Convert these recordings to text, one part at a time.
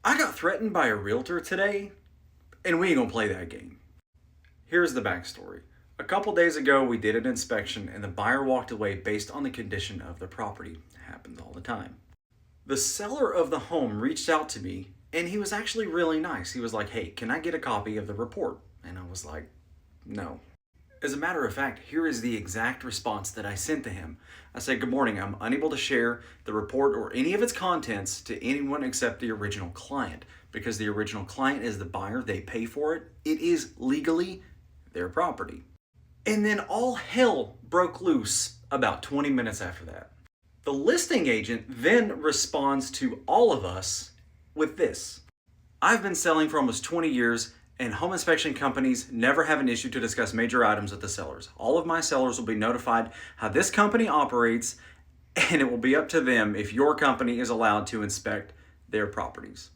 I got threatened by a realtor today, and we ain't gonna play that game. Here's the backstory. A couple days ago, we did an inspection, and the buyer walked away based on the condition of the property. It happens all the time. The seller of the home reached out to me, and he was actually really nice. He was like, "Hey, can I get a copy of the report?" And I was like, "No." As a matter of fact, here is the exact response that I sent to him. I said, "Good morning. I'm unable to share the report or any of its contents to anyone except the original client because the original client is the buyer. They pay for it. It is legally their property." And then all hell broke loose about 20 minutes after that. The listing agent then responds to all of us with this: "I've been selling for almost 20 years, and home inspection companies never have an issue to discuss major items with the sellers. All of my sellers will be notified how this company operates, and it will be up to them if your company is allowed to inspect their properties."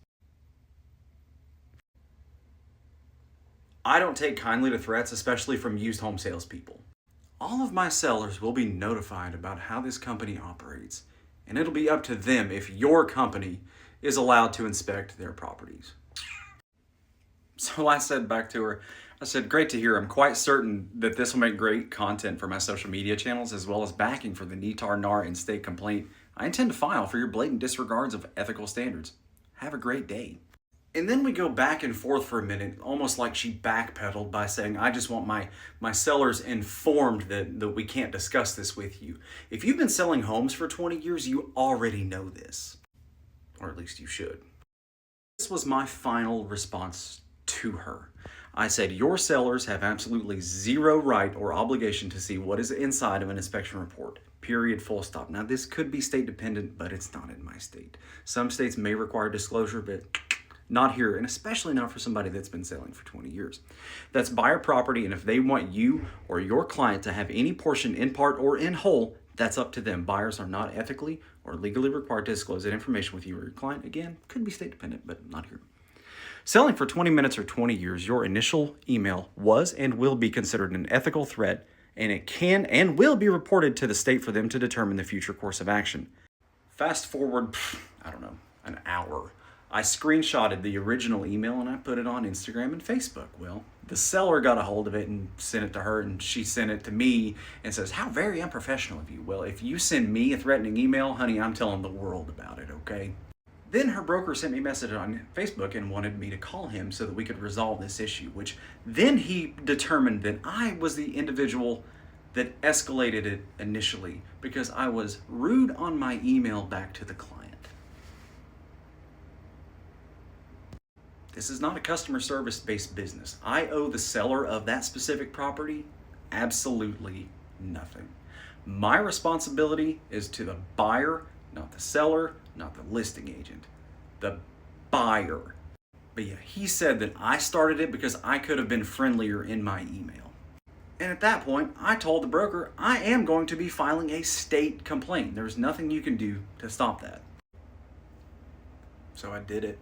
I don't take kindly to threats, especially from used home salespeople. All of my sellers will be notified about how this company operates, and it'll be up to them if your company is allowed to inspect their properties. So I said back to her, I said, "Great to hear. I'm quite certain that this will make great content for my social media channels as well as backing for the NETAR, NAR, and state complaint I intend to file for your blatant disregards of ethical standards. Have a great day." And then we go back and forth for a minute, almost like she backpedaled by saying, "I just want my sellers informed that we can't discuss this with you. If you've been selling homes for 20 years, you already know this. Or at least you should." This was my final response to her. I said, "Your sellers have absolutely zero right or obligation to see what is inside of an inspection report. Period, full stop." Now, this could be state dependent, but it's not in my state. Some states may require disclosure, but not here, and especially not for somebody that's been selling for 20 years. That's buyer property, and if they want you or your client to have any portion in part or in whole, that's up to them. Buyers are not ethically or legally required to disclose that information with you or your client. Again, could be state dependent, but not here. Selling for 20 minutes or 20 years, your initial email was and will be considered an ethical threat, and it can and will be reported to the state for them to determine the future course of action. Fast forward, I don't know, an hour. I screenshotted the original email and I put it on Instagram and Facebook. Well, the seller got a hold of it and sent it to her, and she sent it to me and says, "How very unprofessional of you." Well, if you send me a threatening email, honey, I'm telling the world about it, okay? Then her broker sent me a message on Facebook and wanted me to call him so that we could resolve this issue, which then he determined that I was the individual that escalated it initially because I was rude on my email back to the client. This is not a customer service-based business. I owe the seller of that specific property absolutely nothing. My responsibility is to the buyer, not the seller, not the listing agent. The buyer. But yeah, he said that I started it because I could have been friendlier in my email. And at that point, I told the broker I am going to be filing a state complaint. There's nothing you can do to stop that. So I did it.